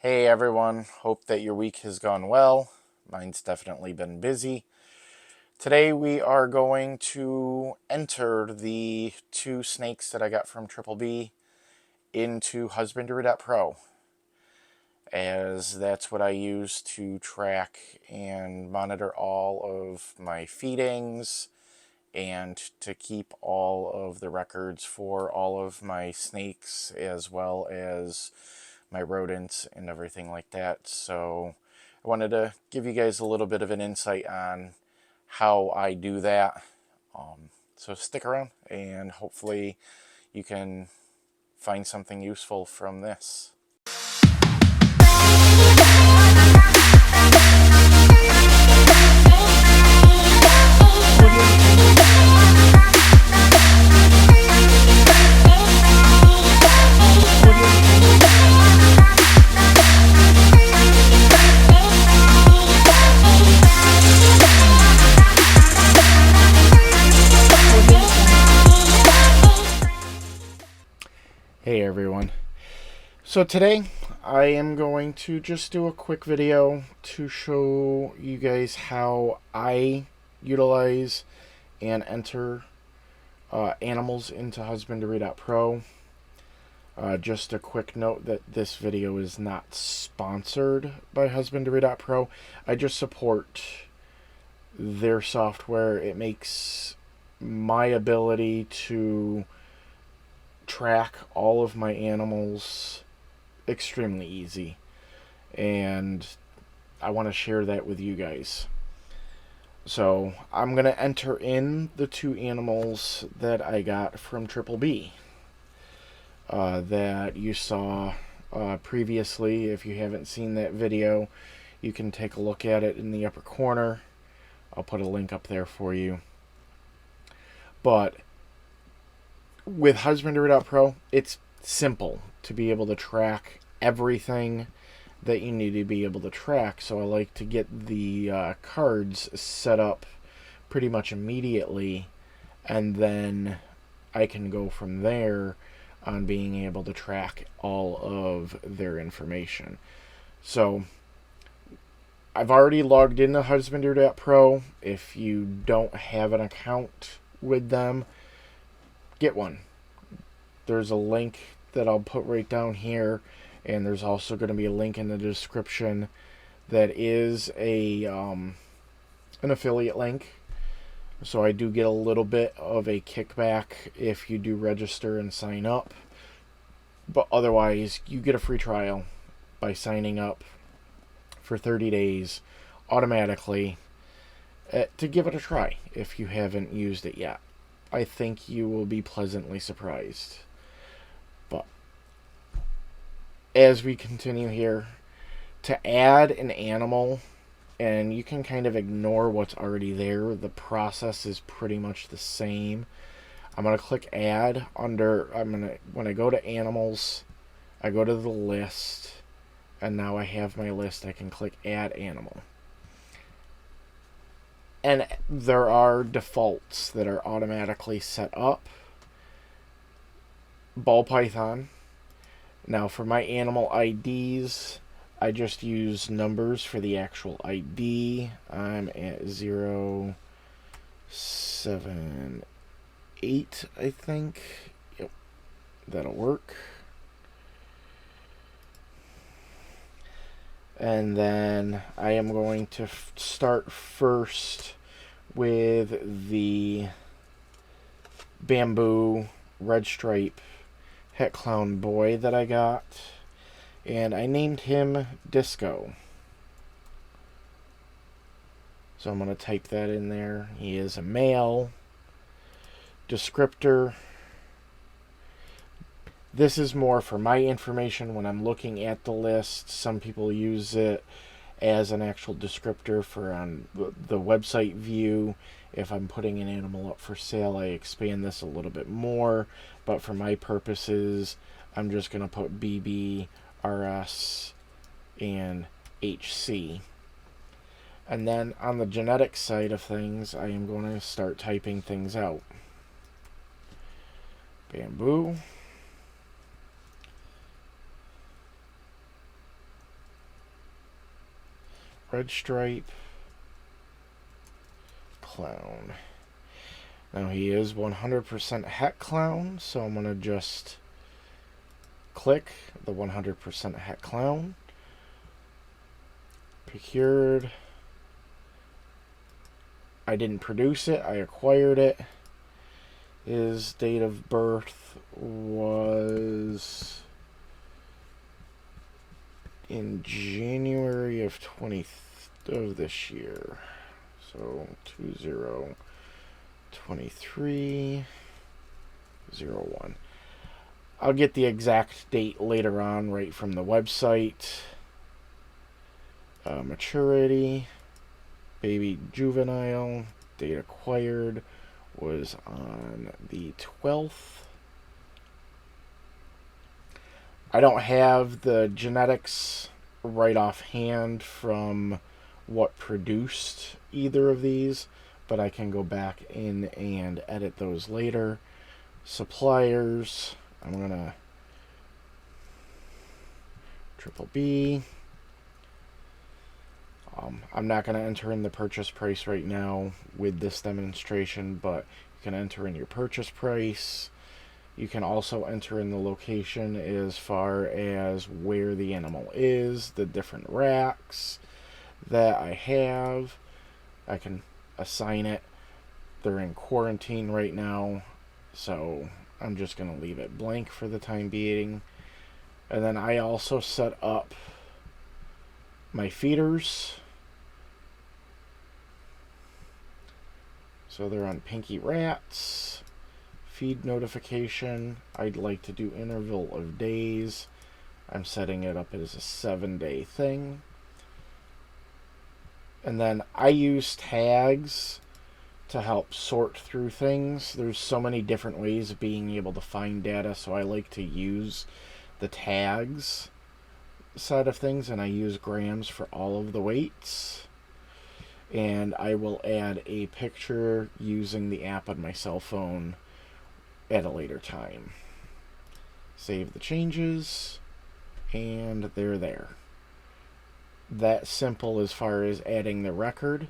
Hey everyone, hope that your week has gone well. Mine's definitely been busy. Today we are going to enter the two snakes that I got from Triple B into Husbandry.pro, as that's what I use to track and monitor all of my feedings and to keep all of the records for all of my snakes as well as my rodents and everything like that. So I wanted to give you guys a little bit of an insight on how I do that. So stick around and hopefully you can find something useful from this. Hey everyone. So today I am going to just do a quick video to show you guys how I utilize and enter animals into Husbandry.pro. Just a quick note that this video is not sponsored by Husbandry.pro. I just support their software. It makes my ability to track all of my animals extremely easy, and I want to share that with you guys. So I'm going to enter in the two animals that I got from Triple B that you saw previously. If you haven't seen that video, you can take a look at it in the upper corner. I'll put a link up there for you. But with Husbandry.pro, it's simple to be able to track everything that you need to be able to track. So I like to get the cards set up pretty much immediately, and then I can go from there on being able to track all of their information. So I've already logged into Husbandry.pro. If you don't have an account with them, get one. There's a link that I'll put right down here, and there's also going to be a link in the description that is an affiliate link. So I do get a little bit of a kickback if you do register and sign up, but otherwise you get a free trial by signing up for 30 days automatically to give it a try if you haven't used it yet. I think you will be pleasantly surprised. But as we continue here, to add an animal, and you can kind of ignore what's already there, the process is pretty much the same. I'm going to click add under, when I go to animals, I go to the list, and now I have my list. I can click add animal. And there are defaults that are automatically set up. Ball python. Now for my animal IDs, I just use numbers for the actual ID. I'm at 078, I think. Yep, that'll work. And then I am going to start first with the bamboo red stripe het clown boy that I got, and I named him Disco. So I'm going to type that in there. He is a male. Descriptor. This is more for my information when I'm looking at the list. Some people use it as an actual descriptor for on the website view. If I'm putting an animal up for sale, I expand this a little bit more. But for my purposes, I'm just going to put BB, RS, and HC. And then on the genetic side of things, I am going to start typing things out. Bamboo. Red Stripe Clown. Now he is 100% Het Clown, so I'm going to just click the 100% Het Clown. Procured. I didn't produce it, I acquired it. His date of birth was in January of this year. So 2023-01. I'll get the exact date later on right from the website. Maturity, baby juvenile, date acquired was on the 12th. I don't have the genetics right offhand from what produced either of these, but I can go back in and edit those later. Suppliers, I'm gonna triple B. I'm not going to enter in the purchase price right now with this demonstration, but you can enter in your purchase price. You can also enter in the location as far as where the animal is, the different racks that I have. I can assign it. They're in quarantine right now, so I'm just going to leave it blank for the time being. And then I also set up my feeders. So they're on Pinky Rats. Feed notification. I'd like to do interval of days. I'm setting it up as a 7-day thing. And then I use tags to help sort through things. There's so many different ways of being able to find data, so I like to use the tags side of things, and I use grams for all of the weights. And I will add a picture using the app on my cell phone at a later time. Save the changes, and they're there. That simple as far as adding the record.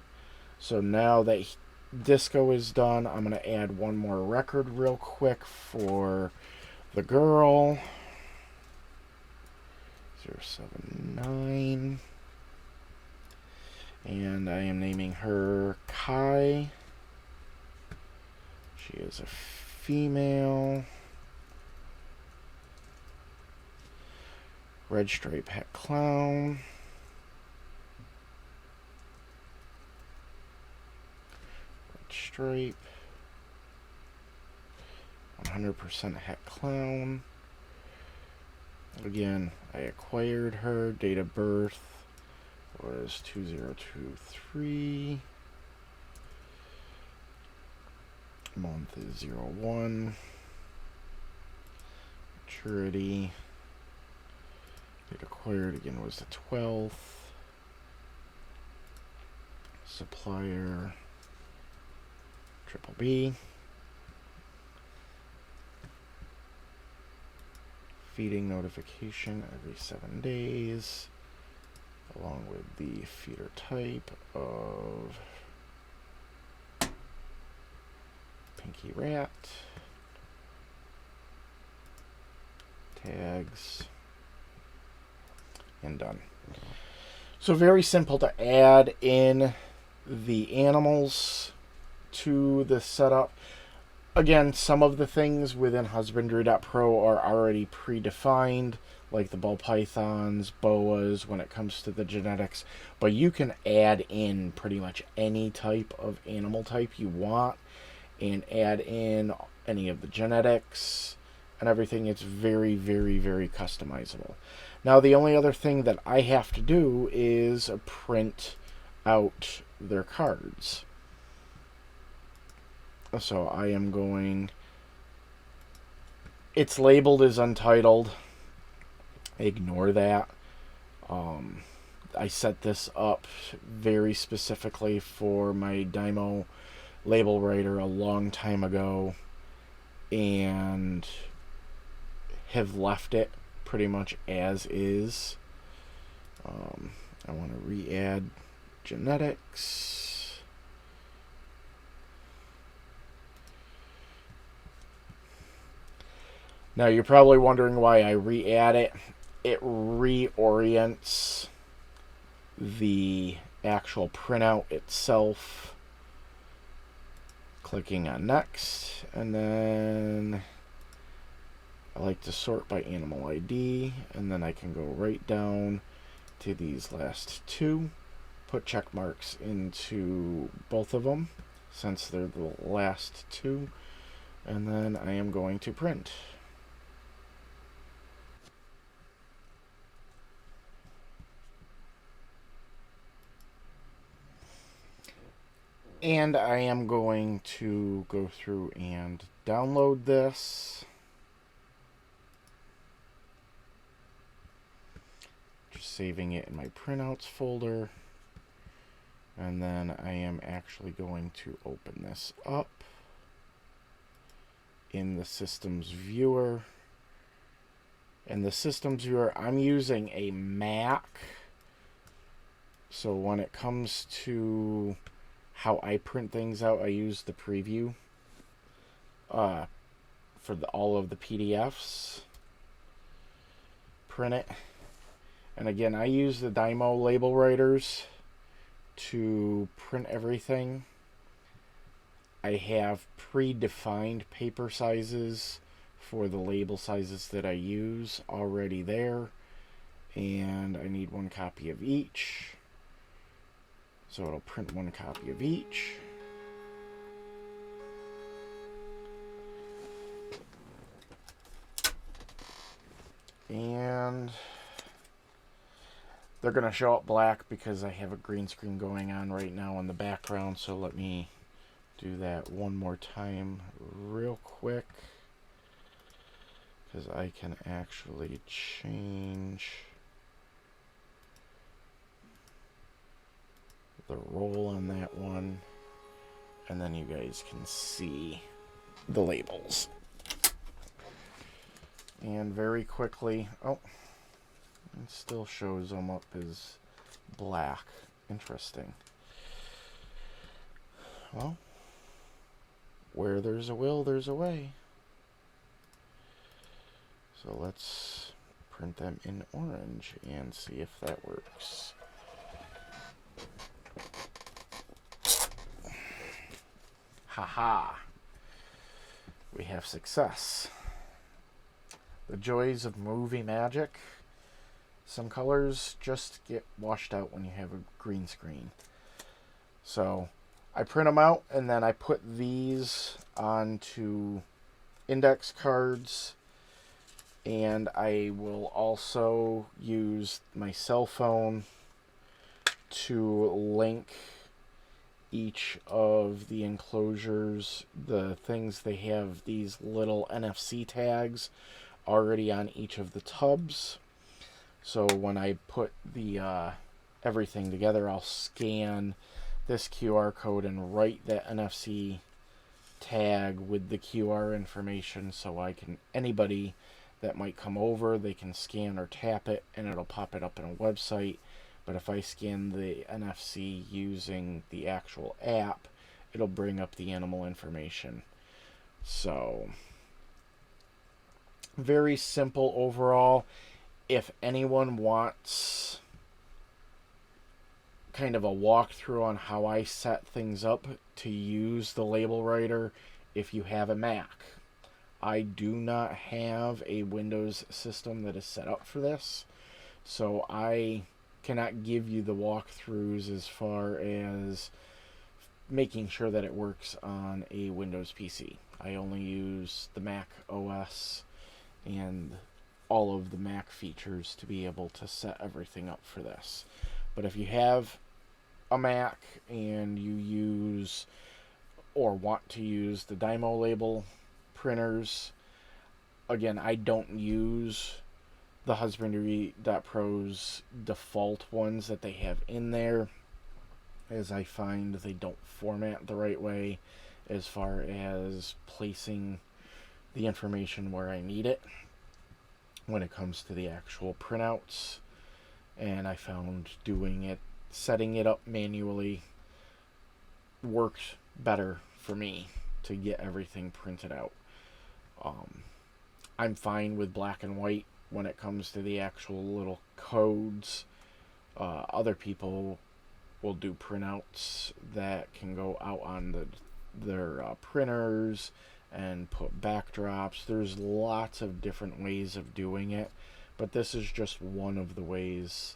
So now that Disco is done, I'm going to add one more record real quick for the girl. 079. And I am naming her Kai. She is a female. Red Stripe Het Clown. Red Stripe. 100% Het Clown. Again, I acquired her. Date of birth was 2023. Month is 01. Maturity. Date acquired again was the 12th. Supplier. Triple B. Feeding notification every 7 days, along with the feeder type of Pinky Rat. Tags. And done. So very simple to add in the animals to the setup. Again, some of the things within Husbandry.pro are already predefined, like the ball pythons, boas, when it comes to the genetics. But you can add in pretty much any type of animal type you want and add in any of the genetics and everything. It's very, very, very customizable. Now, the only other thing that I have to do is print out their cards. So I am going, it's labeled as untitled. Ignore that. I set this up very specifically for my Dymo label writer a long time ago and have left it pretty much as is. I want to re-add genetics. Now you're probably wondering why I re-add it. It reorients the actual printout itself. Clicking on next, and then I like to sort by animal ID, and then I can go right down to these last two, put check marks into both of them since they're the last two, and then I am going to print. And I am going to go through and download this. Just saving it in my printouts folder. And then I am actually going to open this up in the systems viewer. In the systems viewer, I'm using a Mac. So when it comes to how I print things out, I use the preview for all of the PDFs. Print it. And again, I use the Dymo label writers to print everything. I have predefined paper sizes for the label sizes that I use already there. And I need 1 copy of each. So it'll print 1 copy of each. And they're going to show up black because I have a green screen going on right now in the background. So let me do that one more time real quick, because I can actually change the roll on that one, and then you guys can see the labels. And very quickly, oh, it still shows them up as black. Interesting. Well, where there's a will, there's a way. So let's print them in orange and see if that works. Haha. We have success. The joys of movie magic. Some colors just get washed out when you have a green screen. So I print them out, and then I put these onto index cards, and I will also use my cell phone to link each of the enclosures. The things, they have these little NFC tags already on each of the tubs. So when I put the everything together, I'll scan this QR code and write that NFC tag with the QR information, so I can, anybody that might come over, they can scan or tap it and it'll pop it up in a website. But if I scan the NFC using the actual app, it'll bring up the animal information. So very simple overall. If anyone wants kind of a walkthrough on how I set things up to use the label writer, if you have a Mac. I do not have a Windows system that is set up for this, so I cannot give you the walkthroughs as far as making sure that it works on a Windows PC. I only use the Mac OS and all of the Mac features to be able to set everything up for this. But if you have a Mac and you use or want to use the Dymo label printers, again, I don't use the Husbandry.pro's default ones that they have in there, as I find they don't format the right way as far as placing the information where I need it when it comes to the actual printouts. And I found doing it setting it up manually works better for me to get everything printed out. I'm fine with black and white when it comes to the actual little codes. Other people will do printouts that can go out on their printers and put backdrops. There's lots of different ways of doing it, but this is just one of the ways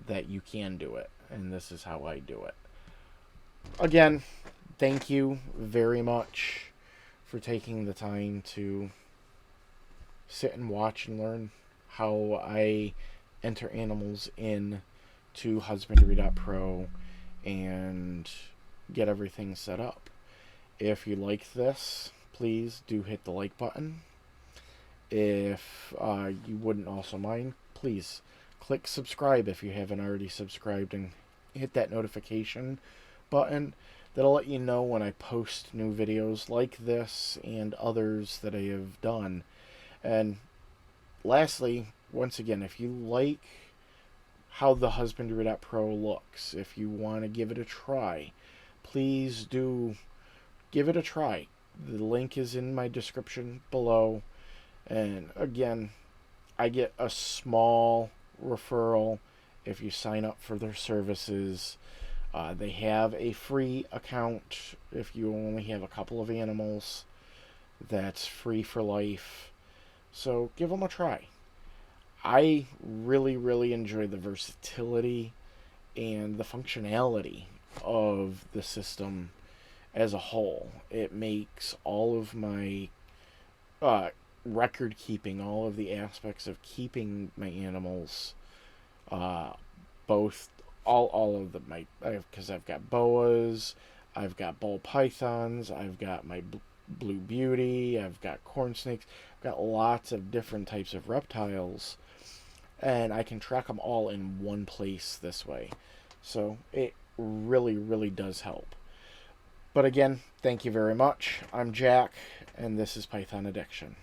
that you can do it, and this is how I do it. Again, thank you very much for taking the time to sit and watch and learn how I enter animals in to Husbandry.pro and get everything set up. If you like this, please do hit the like button. If you wouldn't also mind, please click subscribe if you haven't already subscribed, and hit that notification button. That'll let you know when I post new videos like this and others that I have done. And lastly, once again, if you like how the Husbandry.pro looks, if you want to give it a try, please do give it a try. The link is in my description below. And again, I get a small referral if you sign up for their services. They have a free account if you only have a couple of animals. That's free for life. So give them a try. I really enjoy the versatility and the functionality of the system as a whole. It makes all of my record keeping, all of the aspects of keeping my animals, both all of them, because I've got boas, I've got ball pythons, I've got my blue beauty, I've got corn snakes, I've got lots of different types of reptiles, and I can track them all in one place this way. So it really does help. But again, thank you very much. I'm Jack, and this is Python Addiction.